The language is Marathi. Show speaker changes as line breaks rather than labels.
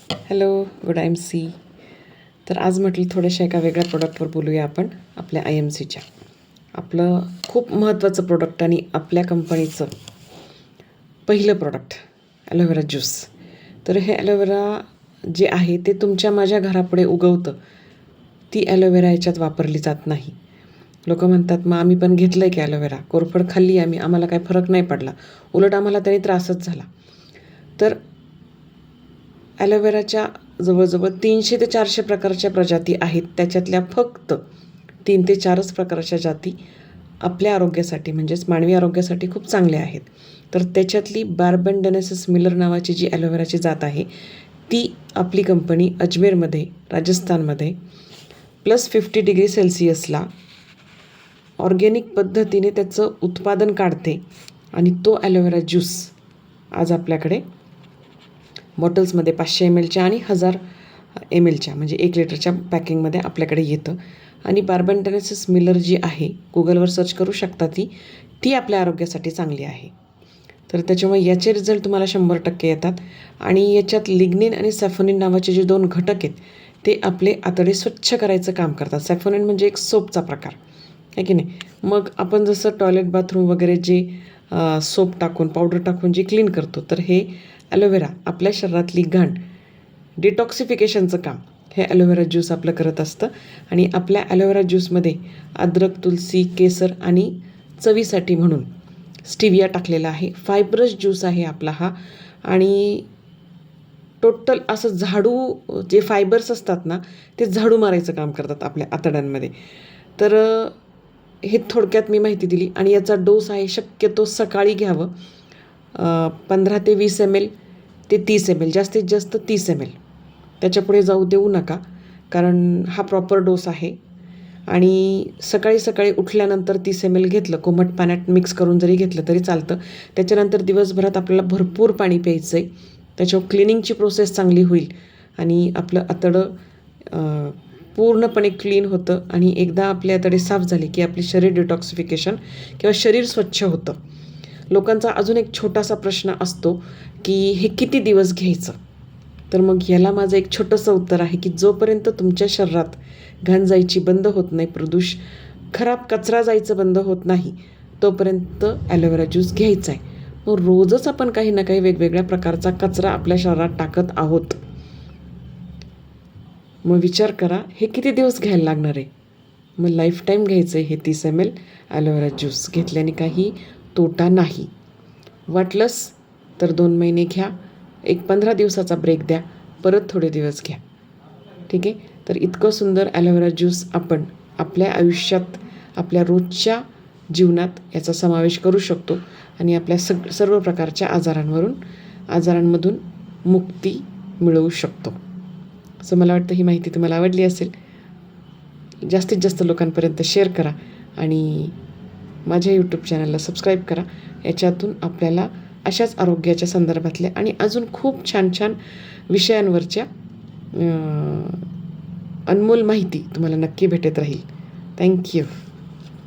Hello, good I am C. तर आज म्हटलं थोड्याशा एका वेगळ्या प्रोडक्टवर बोलूया आपण आपल्या आय एम सीच्या. आपलं खूप महत्त्वाचं प्रोडक्ट आणि आपल्या कंपनीचं पहिलं प्रोडक्ट ॲलोवेरा ज्यूस. तर हे ॲलोवेरा जे आहे ते तुमच्या माझ्या घरापुढे उगवतं. ती ॲलोवेरा याच्यात वापरली जात नाही. लोक म्हणतात मग आम्ही पण घेतलं आहे की ॲलोवेरा, कोरफड खाल्ली आम्हाला काही फरक नाही पडला, उलट आम्हाला त्याने त्रासच झाला. तर ॲलोवेराच्या जवळजवळ 300 ते 400 प्रकारच्या प्रजाती आहेत. त्याच्यातल्या फक्त 3 ते 4च प्रकारच्या जाती आपल्या आरोग्यासाठी म्हणजेच मानवी आरोग्यासाठी खूप चांगल्या आहेत. तर त्याच्यातली बार्बनडेनेसिस मिलर नावाची जी ॲलोवेराची जात आहे ती आपली कंपनी अजमेरमध्ये राजस्थानमध्ये +50°C ऑर्गॅनिक पद्धतीने त्याचं उत्पादन काढते आणि तो ॲलोवेरा ज्यूस आज आपल्याकडे बॉटल्समध्ये 500 mlच्या आणि 1000 mlच्या म्हणजे 1 लिटरच्या पॅकिंगमध्ये आपल्याकडे येतं. आणि बार्बनडेनेसिस मिलर जी आहे गुगलवर सर्च करू शकता ती आपल्या आरोग्यासाठी चांगली आहे. तर त्याच्यामुळे याचे रिझल्ट तुम्हाला 100% येतात. आणि याच्यात लिग्निन आणि सॅफोनिन नावाचे जे 2 घटक आहेत ते आपले आतडे स्वच्छ करायचं काम करतात. सॅफोनिन म्हणजे एक सोपचा प्रकार आहे की नाही. मग आपण जसं टॉयलेट बाथरूम वगैरे जे सोप टाकून पावडर टाकून जे क्लीन करतो, तर हे ॲलोवेरा आपल्या शरीरातली घाण डिटॉक्सिफिकेशनचं काम हे ॲलोवेरा ज्यूस आपलं करत असतं. आणि आपल्या ॲलोवेरा ज्यूसमध्ये अद्रक, तुलसी, केसर आणि चवीसाठी म्हणून स्टिविया टाकलेला आहे. फायब्रस ज्यूस आहे आपला हा. आणि टोटल असं झाडू जे फायबर्स असतात ना ते झाडू मारायचं काम करतात आपल्या आतड्यांमध्ये. तर हे थोडक्यात मी माहिती दिली. आणि याचा डोस आहे शक्यतो सकाळी घ्यावं 15 ते 20 ml ते 30 ml, जास्तीत जास्त 30 ml. त्याच्यापुढे जाऊ देऊ नका, कारण हा प्रॉपर डोस आहे. आणि सकाळी सकाळी उठल्यानंतर 30 ml घेतलं, कोमट पाण्यात मिक्स करून जरी घेतलं तरी चालतं. त्याच्यानंतर दिवसभरात आपल्याला भरपूर पाणी प्यायचं आहे. त्याच्यावर क्लिनिंगची प्रोसेस चांगली होईल आणि आपलं आतडं पूर्णपणे क्लीन होतं. आणि एकदा आपले आतडे साफ झाले की आपले शरीर डिटॉक्सिफिकेशन किंवा शरीर स्वच्छ होतं. लोकांचा अजून एक छोटासा प्रश्न असतो की हे किती दिवस घ्यायचं. तर मग याला माझं एक छोटंसं उत्तर आहे की जोपर्यंत तुमच्या शरीरात घाण जायची बंद होत नाही, खराब कचरा जायचं बंद होत नाही, तोपर्यंत ॲलोवेरा ज्यूस घ्यायचा आहे. मग रोजच आपण काही ना काही वेगवेगळ्या प्रकारचा कचरा आपल्या शरीरात टाकत आहोत. मग विचार करा हे किती दिवस घ्यायला लागणार आहे. मग लाईफ टाईम घ्यायचं आहे हे 30 ml ॲलोवेरा ज्यूस. घेतल्याने काही तोटा नाही. वाटलंच तर 2 महिने घ्या, एक 15 दिवसाचा ब्रेक द्या, परत थोडे दिवस घ्या. ठीक आहे. तर इतकं सुंदर ॲलोवेरा ज्यूस आपण आपल्या आयुष्यात आपल्या रोजच्या जीवनात याचा समावेश करू शकतो आणि आपल्या सर्व प्रकारच्या आजारांमधून मुक्ती मिळवू शकतो. असं मला वाटतं ही माहिती तुम्हाला आवडली असेल. जास्तीत जास्त लोकांपर्यंत शेअर करा आणि माझ्या यूट्यूब चॅनलला सबस्क्राईब करा. याच्यातून आपल्याला अशाच आरोग्याच्या संदर्भातल्या आणि अजून खूप छान छान विषयांवरच्या अनमोल माहिती तुम्हाला नक्की भेटत राहील. थँक्यू.